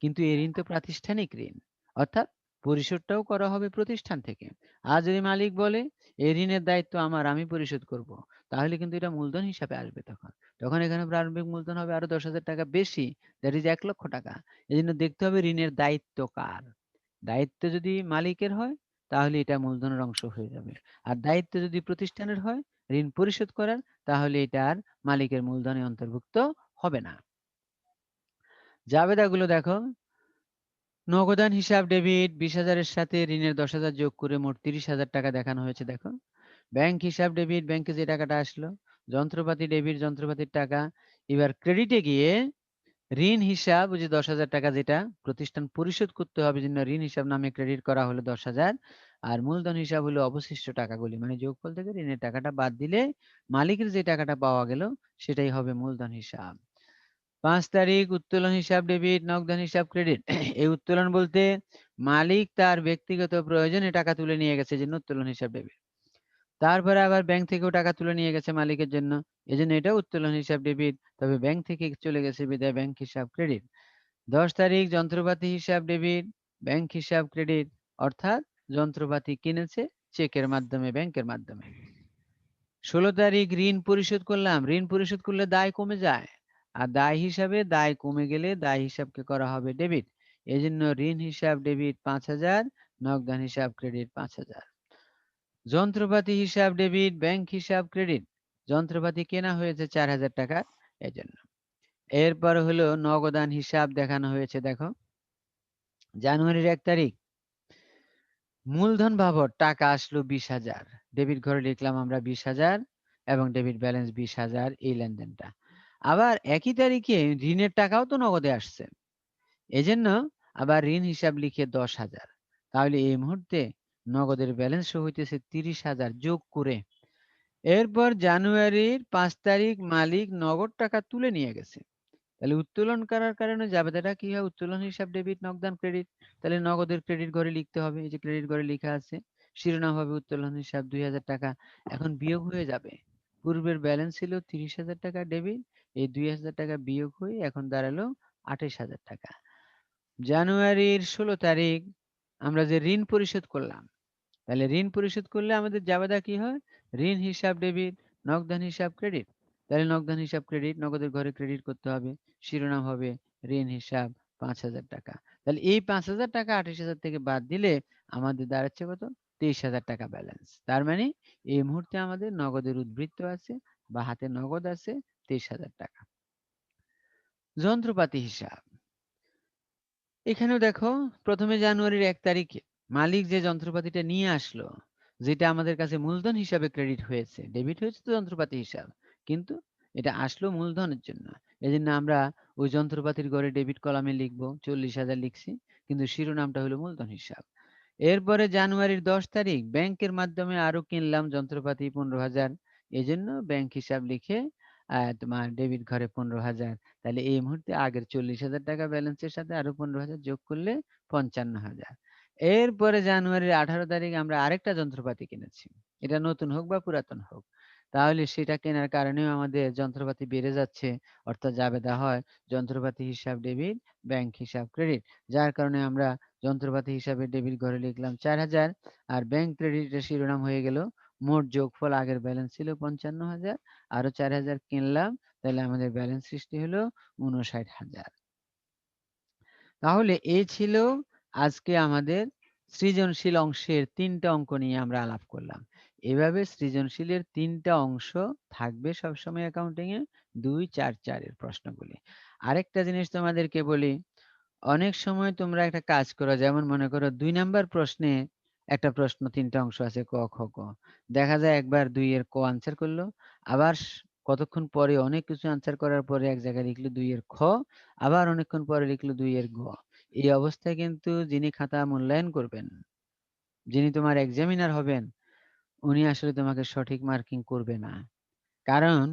কিন্তু এই ঋণ তো প্রাতিষ্ঠানিক ঋণ। অর্থাৎ পরিশোধটাও করা হবে প্রতিষ্ঠান থেকে। আর যদি মালিক বলে এই ঋণের দায়িত্ব আমার, আমি পরিশোধ করব, তাহলে কিন্তু এটা মূলধন হিসাবে আসবে তখন। তখন এখানে প্রারম্ভিক মূলধন হবে আরো ১০,০০০ টাকা বেশি, দ্যাট ইজ ১,০০,০০০ টাকা। এজন্য দেখতে হবে ঋণের দায়িত্ব কার। দায়িত্ব যদি মালিকের হয় তাহলে এটা মূলধনের অংশ হয়ে যাবে। আর দায়িত্ব যদি প্রতিষ্ঠানের হয় ঋণ পরিশোধ করার, তাহলে এটা আর মালিকের মূলধনে অন্তর্ভুক্ত হবে না। জাবেদাগুলো দেখো, নগদান হিসাব ডেবিট ২০,০০০ এর সাথে ঋণের ১০,০০০ যোগ করে মোট ৩০,০০০ টাকা দেখানো হয়েছে দেখো। ব্যাংক হিসাব ডেবিট, ব্যাংকে যে টাকাটা আসলো। যন্ত্রপাতি ডেবিট, যন্ত্রপাতির টাকা। এবার ক্রেডিটে গিয়ে ঋণ হিসাব ওই যে ১০,০০০ টাকা যেটা প্রতিষ্ঠান পরিশোধ করতে হবে জন্য ঋণ হিসাব নামে ক্রেডিট করা হলো ১০,০০০ আর মূলধন হিসাব হলো অবশিষ্ট টাকাগুলি। মানে যোগফল থেকে ঋণের টাকাটা বাদ দিলে মালিকের যে টাকাটা পাওয়া গেল সেটাই হবে মূলধন হিসাব। ৫ তারিখ উত্তোলন হিসাব ডেবিট, নগদান হিসাব ক্রেডিট। এই উত্তোলন বলতে মালিক তার ব্যক্তিগত প্রয়োজনে টাকা তুলে নিয়ে গেছে এজন্য উত্তোলন হিসাব ডেবিট। তারপরে আবার ব্যাংক থেকেও টাকা তুলে নিয়ে গেছে মালিকের জন্য। এজন্য এটাও উত্তোলন হিসাব ডেবিট। তবে ব্যাংক থেকে চলে গেছে বিধায় ব্যাংক হিসাব ক্রেডিট। ১০ তারিখ যন্ত্রপাতি হিসাব ডেবিট, ব্যাংক হিসাব ক্রেডিট অর্থাৎ যন্ত্রপাতি কিনেছে চেকের মাধ্যমে, ব্যাংকের মাধ্যমে। ১৬ তারিখ ঋণ পরিশোধ করলাম। ঋণ পরিশোধ করলে দায় কমে যায়। আর দায় হিসাবে দায় কমে গেলে দায় হিসাবকে করা হবে ডেবিট। এজন্য ঋণ হিসাব ডেবিট ৫,০০০, নগদান হিসাব ক্রেডিট ৫,০০০। যন্ত্রপাতি হিসাব ডেবিট, ব্যাংক হিসাব ক্রেডিট। যন্ত্রপাতি কেনা হয়েছে ৪,০০০ টাকার এজন্য। এরপর হলো নগদান হিসাব দেখানো হয়েছে দেখো। জানুয়ারির ১ তারিখ মূলধন বাবদ টাকা আসলো ২০,০০০। ডেবিট ঘরে লিখলাম আমরা ২০,০০০ এবং ডেবিট ব্যালেন্স ২০,০০০ এই লেনদেনটা। আবার একই তারিখে ঋণের টাকাও তো নগদে আসছে। এজন্য আবার ঋণ হিসাব লিখে ১০,০০০। তাহলে এই মুহূর্তে নগদের ব্যালেন্স শো হইতেছে ৩০,০০০ যোগ করে। এরপর জানুয়ারির ৫ তারিখ মালিক নগদ টাকা তুলে নিয়ে গেছে। তাহলে উত্তোলন করার কারণে জাবেদাটা কি হয়? উত্তোলন হিসাব ডেবিট, নগদান ক্রেডিট। তাহলে নগদের ক্রেডিট ঘরে লিখতে হবে। এই যে ক্রেডিট ঘরে লিখা আছে। শিরোনাম হবে উত্তোলন হিসাব ২,০০০ টাকা। এখন বিয়োগ হয়ে যাবে। পূর্বের ব্যালেন্স ছিল ৩০,০০০ টাকা ডেবিট। এই ২,০০০ টাকা বিয়োগ হয়ে এখন দাঁড়ালো ২৮,০০০ টাকা। জানুয়ারির ১৬ তারিখ আমরা যে ঋণ পরিশোধ করলাম, তাহলে ঋণ পরিশোধ করলে আমাদের জাবেদা কি হয়? ঋণ হিসাব ডেবিট, নগদান হিসাব ক্রেডিট। তাহলে নগদান হিসাব ক্রেডিট, নগদের ঘরে ক্রেডিট করতে হবে। শিরোনাম হবে ঋণ হিসাব ৫,০০০ টাকা। তাহলে এই ৫,০০০ টাকা ২৮,০০০ থেকে বাদ দিলে আমাদের দাঁড়াচ্ছে কত? ২৩,০০০ টাকা ব্যালেন্স। তার মানে এই মুহূর্তে আমাদের নগদের উদ্বৃত্ত আছে বা হাতে নগদ আছে ২৩,০০০ টাকা। যন্ত্রপাতি হিসাব। এখানেও দেখো প্রথমে জানুয়ারির ১ তারিখে মালিক যে যন্ত্রপাতিটা নিয়ে আসলো, যেটা আমাদের কাছে মূলধন হিসাবে ক্রেডিট হয়েছে, ডেবিট হয়েছে তো যন্ত্রপাতি হিসাব, কিন্তু এটা আসলো মূলধনের জন্য। এজন্য আমরা ওই যন্ত্রপাতির ঘরে ডেবিট কলামে লিখবো ৪০,০০০ লিখছি, কিন্তু শিরোনামটা হলো মূলধন হিসাব। এরপরে জানুয়ারির ১০ তারিখ ব্যাংকের মাধ্যমে আরো কিনলাম যন্ত্রপাতি ১৫,০০০, এজন্য ব্যাংক হিসাব লিখে তোমার ডেবিট ঘরে ১৫,০০০। তাহলে এই মুহূর্তে আগের ৪০,০০০ টাকা ব্যালেন্সের সাথে আরো ১৫,০০০ যোগ করলে ৫৫,০০০। এরপরে জানুয়ারির ১৮ তারিখ আমরা আরেকটা যন্ত্রপাতি কিনেছি। এটা নতুন হোক বা পুরাতন হোক। তাহলে সেটা কেনার কারণেও আমাদের যন্ত্রপাতি বেড়ে যাচ্ছে। অর্থাৎ জাবেদা হয় যন্ত্রপাতি হিসাব ডেবিট, ব্যাংক হিসাব ক্রেডিট। যার কারণে আমরা যন্ত্রপাতি হিসাবে ডেবিট ঘরে লিখলাম ৪,০০০ আর ব্যাংক ক্রেডিটের শিরোনাম হয়ে গেল মোট যোগফল আগের ব্যালেন্স ছিল ৫৫,০০০ আরো ৪,০০০ কিনলাম, তাহলে আমাদের ব্যালেন্স সৃষ্টি হলো ৫৯,০০০। তাহলে এই ছিল আজকে আমাদের সৃজনশীল অংশের ৩ টা অঙ্ক নিয়ে আমরা আলাপ করলাম। এভাবে সৃজনশীলের ৩ টা অংশ থাকবে সবসময় অ্যাকাউন্টিং এ ২, ৪, ৪ এর প্রশ্নগুলি। আরেকটা জিনিস তোমাদেরকে বলি, অনেক সময় তোমরা একটা কাজ করো, যেমন মনে করো ২ নাম্বার প্রশ্নে একটা প্রশ্ন ৩ টা অংশ আছে ক, খ, গ। দেখা যায় একবার ২ এর ক আনসার করলো, আবার কতক্ষণ পরে অনেক কিছু আনসার করার পরে এক জায়গায় লিখলো ২ এর খ, আবার অনেকক্ষণ পরে লিখলো ২ এর গ। এই অবস্থায় কিন্তু যিনি খাতা মূল্যায়ন করবেন, যিনি তোমার এক্সামিনার হবেন, উনি আসলে তোমাকে সঠিক মার্কিং করবে না। কারণ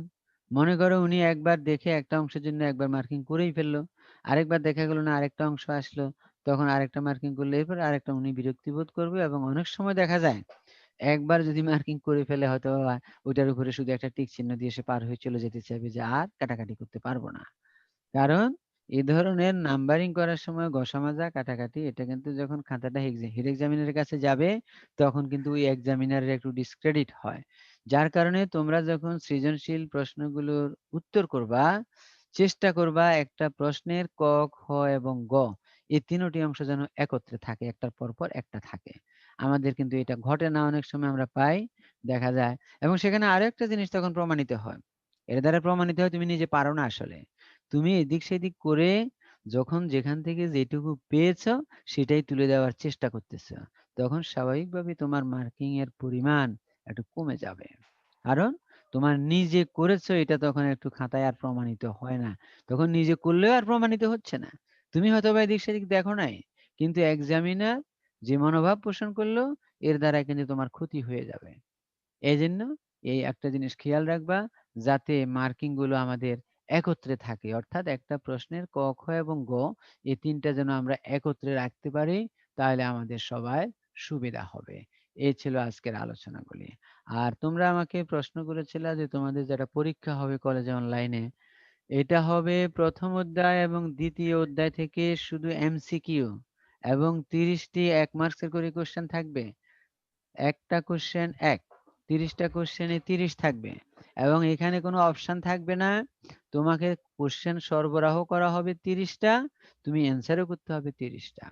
মনে করো উনি একবার দেখে একটা অংশের জন্য একবার মার্কিং করেই ফেললো, আরেকবার দেখা গেল না আরেকটা অংশ আসলো, তখন আরেকটা মার্কিং করলে এরপর আরেকটা উনি বিরক্তি বোধ করবে এবং অনেক সময় দেখা যায় একবার যদি মার্কিং করে ফেলে হয়তো ওইটার উপরে শুধু একটা টিক চিহ্ন দিয়ে সে পার হয়ে চলে যেতে চাইবে যে আর কাটাকাটি করতে পারবো না। কারণ এই ধরনের নাম্বারিং করার সময় ঘষা-মাজা, কাটাকাটি এটা কিন্তু যখন খাতাটা হেড এক্সামিনারের কাছে যাবে তখন কিন্তু ওই এক্সামিনারের একটু ডিসক্রেডিট হয়। যার কারণে তোমরা যখন সৃজনশীল প্রশ্নগুলোর উত্তর করবা, চেষ্টা করবা একটা প্রশ্নের ক, খ এবং গ এই ৩টি অংশ যেন একত্রে থাকে, একটার পরপর একটা থাকে। আমাদের কিন্তু এটা ঘটে না, অনেক সময় আমরা পাই, দেখা যায় এবং সেখানে আরো একটা জিনিস তখন প্রমাণিত হয়। এর দ্বারা প্রমাণিত হয় তুমি নিজে পারো না আসলে। তুমি এদিক সেদিক করে যখন যেখান থেকে যেটুকু পেয়েছো সেটাই তুলে দেওয়ার চেষ্টা করতেছো। তখন স্বাভাবিকভাবেই তোমার মার্কিং এর পরিমাণ একটু কমে যাবে। কারণ তোমার নিজে করেছো এটা তখন একটু খাতায় আর প্রমাণিত হয় না। তখন নিজে করলেও আর প্রমাণিত হচ্ছে না। তুমি হয়তোবা এদিক সেদিক দেখো নাই। কিন্তু এক্সামিনার যে মনোভাব পোষণ করলো এর দ্বারা কিন্তু তোমার ক্ষতি হয়ে যাবে। এজন্য এই একটা জিনিস খেয়াল রাখবা যাতে মার্কিং গুলো আমাদের একত্রে থাকে। অর্থাৎ একটা প্রশ্নের ক, খ এবং গ এই ৩ টা যেন আমরা একত্রে রাখতে পারি তাহলে আমাদের সবার সুবিধা হবে। এই ছিল আজকের আলোচনাগুলি। আর তোমরা আমাকে প্রশ্ন করেছিলা যে তোমাদের যেটা পরীক্ষা হবে কলেজে অনলাইনে, এটা হবে ১ম অধ্যায় এবং ২য় অধ্যায় থেকে শুধু এমসিকিউ এবং ৩০ টি ১ মার্কসের করে কোয়েশ্চেন থাকবে। একটা কোয়েশ্চেন ৩০ টা কোয়েশ্চেনে ৩০ থাকবে এবং এখানে কোনো অপশন থাকবে না। তোমাকে কোয়েশ্চেন সরবরাহ করা হবে ৩০ টা, তুমি অ্যান্সারও করতে হবে ৩০ টা।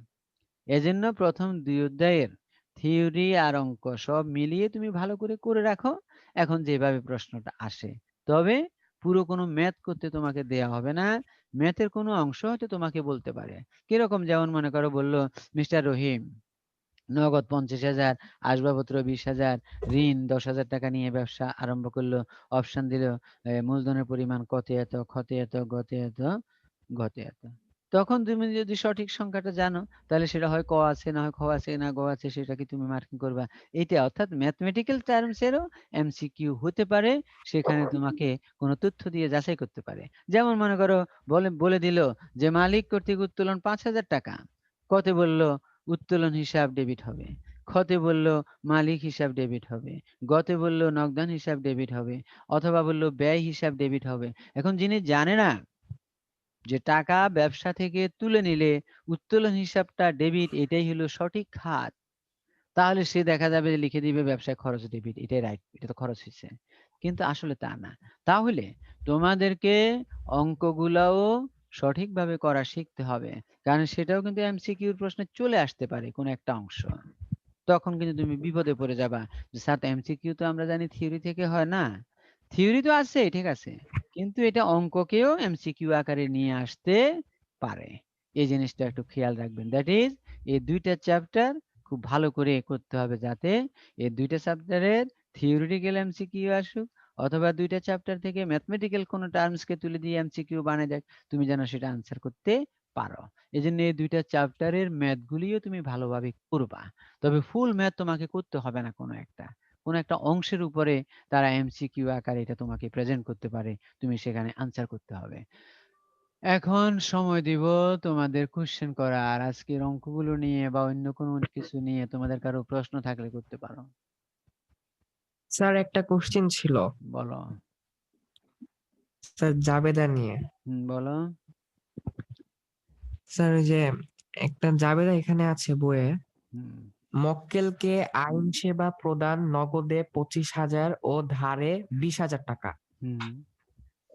এজন্য ১ম ২ অধ্যায়ের থিওরি আর অঙ্ক সব মিলিয়ে তুমি ভালো করে রাখো। এখন যেভাবে প্রশ্নটা আসে। তবে পুরো কোনো ম্যাথ করতে তোমাকে দেয়া হবে না। ম্যাথের কোনো অংশ হয়তো তোমাকে বলতে পারে। কিরকম? যেমন মনে করো বলল, মিস্টার রহিম নগদ ৫০,০০০, আসবাবপত্র ২০,০০০, ঋণ ১০,০০০ টাকা নিয়ে ব্যবসা আরম্ভ করলো। অপশন দিল মূলধনের পরিমাণ কতে এত, ক্ষতে এত, গতে এত, ঘতে এত। তখন তুমি যদি সঠিক সংখ্যাটা জানো তাহলে সেটা হয় ক আছে, না হয় খ আছে, না গ আছে, সেটাকে তুমি মার্কিং করবা। এইটা অর্থাৎ ম্যাথমেটিক্যাল টার্মস এরও এমসিকিউ হতে পারে। সেখানে তোমাকে কোনো তথ্য দিয়ে যাচাই করতে পারে। যেমন মনে করো বলে দিল যে মালিক কর্তৃক উত্তোলন ৫,০০০ টাকা। কতে বলল উত্তোলন হিসাব ডেবিট হবে। ক্ষতে বলল মালিক হিসাব ডেবিট হবে। গতে বলল নগদান হিসাব ডেবিট হবে। অথবা বলল ব্যয় হিসাব ডেবিট হবে। এখন যিনি জানে না যে টাকা ব্যবসা থেকে তুলে নিলে উত্তোলন হিসাবটা ডেবিট, এটাই হলো সঠিক খাত, তাহলে সে দেখা যাবে যে লিখে দিবে ব্যবসায় খরচ ডেবিট, এটাই রাইট, এটা তো খরচ হয়েছে। কিন্তু আসলে তা না। তাহলে তোমাদেরকে অঙ্কগুলাও সঠিকভাবে করা শিখতে হবে, কারণ সেটাও কিন্তু এমসিকিউর প্রশ্নে চলে আসতে পারে কোনো একটা অংশ। তখন কিন্তু তুমি বিপদে পড়ে যাবা যে স্যার তো এমসিকিউ তো আমরা জানি থিওরি থেকে হয় না। থিওরি তো আছে, ঠিক আছে, কিন্তু এটা অঙ্ককেও এমসিকিউ আকারে নিয়ে আসতে পারে। এই জিনিসটা একটু খেয়াল রাখবেন। দ্যাট ইজ এই ২টা চ্যাপ্টার খুব ভালো করে করতে হবে যাতে এই ২টা চ্যাপ্টারের থিওরিটিক্যাল এমসিকিউ আসুক অথবা ২টা চ্যাপ্টার থেকে ম্যাথমেটিক্যাল কোনো টার্মসকে তুলে দিয়ে এমসিকিউ বানায় দেয়, তুমি যেন সেটা আনসার করতে পারো। এজন্য এই ২টা চ্যাপ্টারের ম্যাথগুলিও তুমি ভালোভাবে করবা। তবে ফুল ম্যাথ তোমাকে করতে হবে না। কোনো একটা অংশের উপরে তারা এমসিকিউ আকারে এটা তোমাকে প্রেজেন্ট করতে পারে, তুমি সেখানে আনসার করতে হবে। এখন সময় দিব তোমাদের কোশ্চেন করার। আজকের অঙ্কগুলো নিয়ে বা অন্য কোনো কিছু নিয়ে তোমাদের কারো প্রশ্ন থাকলে করতে পারো। স্যার একটা কোশ্চেন ছিল বলো। স্যার জাবেদা নিয়ে। বলো। স্যার ওই যে একটা জাবেদা এখানে আছে বইয়ে, হুম মক্কেলকে আইন সেবা প্রদান নগদে 25,000 ও ধারে 20,000 টাকা। হুম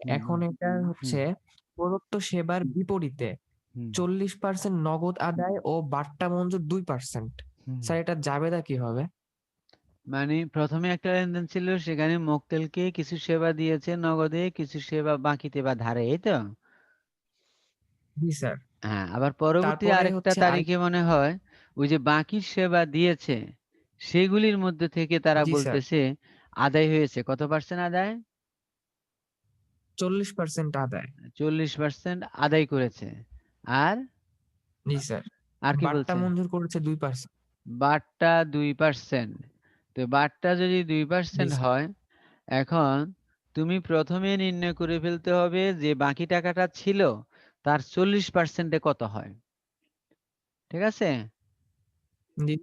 হুম এখন এটা হুম হচ্ছে প্রদত্ত সেবার বিপরীতে হুম 40% নগদ আদায় ও বাট্টা মঞ্জুর 2%। হুম স্যার এটা জাবেদা কি হবে? মানে প্রথমে একটা লেনদেন ছিল, সেখানে মক্কেলকে কিছু সেবা দিয়েছে নগদে, কিছু সেবা বাকিতে বা ধারে, এই তো? জি স্যার। হ্যাঁ, আবার পরবর্তী তারপরে আরেকটা হচ্ছে তারিখে মনে হয় ওই যে বাকি সেবা দিয়েছে সেগুলির মধ্যে থেকে তারা জি স্যার, বলতেছে আদায় হয়েছে কত পার্সেন্ট আদায়, 40% আদায়। 40% আদায় করেছে। আর জি স্যার। আর কি বাট্টা বলছে? মঞ্জুর করেছে 2%। বাট্টা 2%। তো বাট্টা যদি জি 2% স্যার। হয়, এখন তুমি প্রথমে নির্ণয় করে ফেলতে হবে যে বাকি টাকাটা ছিল তার 40%-এ কত হয়। ঠিক আছে? জি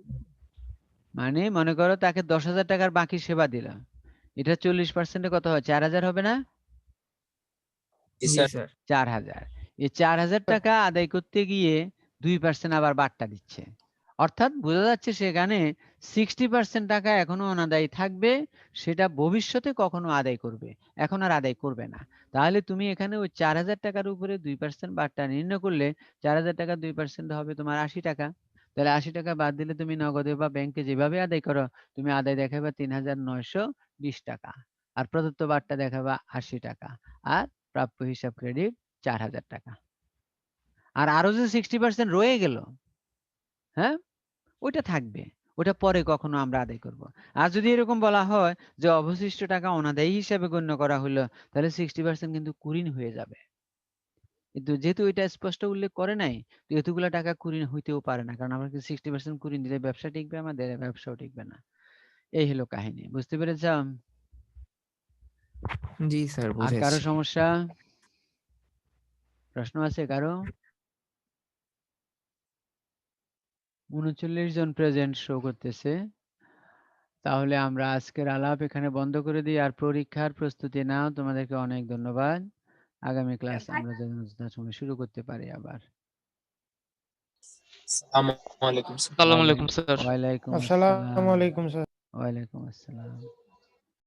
মানে মনে করো তাকে ১০,০০০ টাকার বাকি সেবা দিলাম, এটা 40%-এ কত হয়? 4,০০০ হবে না? জি স্যার। 4,০০০। এই 4,০০০ টাকা আদায় করতে গিয়ে 2% আবার বাট্টা দিচ্ছে। অর্থাৎ বোঝা যাচ্ছে সেখানে 60% টাকা এখনো অনাদায়ী থাকবে, সেটা ভবিষ্যতে কখনো আদায় করবে, এখন আর আদায় করবে না। তাহলে তুমি এখানে ওই 4,০০০ টাকার উপরে 2% বাট্টা নির্ণয় করলে 4,০০০ টাকা 2% হবে তোমার ৮০ টাকা। তাহলে ৮০ টাকা বাদ দিলে তুমি নগদে বা ব্যাংকে যেভাবে আদায় করো, তুমি আদায় দেখাবে ৩,৯২০ টাকা। আর প্রদত্ত বাট্টা দেখাবা ৮০ টাকা। আর প্রাপ্য হিসাব ক্রেডিট 4,০০০ টাকা। আর আরো যে 60% রয়ে গেল, হ্যাঁ, ওইটা থাকবে। ওটা পরে কখনো আমরা আদায় করব। আর যদি এরকম বলা হয় যে অবশিষ্ট টাকা অনাদায়ী হিসাবে গণ্য করা হলো, তাহলে 60% কিন্তু কুরিন হয়ে যাবে। কিন্তু যেহেতু এটা স্পষ্ট উল্লেখ করে নাই, তো এতগুলা টাকা কুরিন হইতেও পারে না। কারণ আমরা 60% কুরিন দিলে ব্যবসা টিকবে আমাদের, ব্যবসাও টিকবে না। এই হলো কাহিনী। বুঝতে পেরেছ? জি স্যার, আর কারো বুঝেছি। সমস্যা? প্রশ্ন আছে কারো? ৩৯ জন প্রেজেন্ট শো করতেছে। তাহলে আমরা আজকের আলাপ এখানে বন্ধ করে দিই। আর পরীক্ষার প্রস্তুতি নাও। তোমাদেরকে অনেক ধন্যবাদ। আগামী ক্লাস আমরা যেন যথাসময়ে শুরু করতে পারি আবার। আসসালামু আলাইকুম স্যার। আসসালামু আলাইকুম স্যার। ওয়ালাইকুম আসসালামু আসসালাম। আলাইকুম স্যার। ওয়ালাইকুম আসসালাম।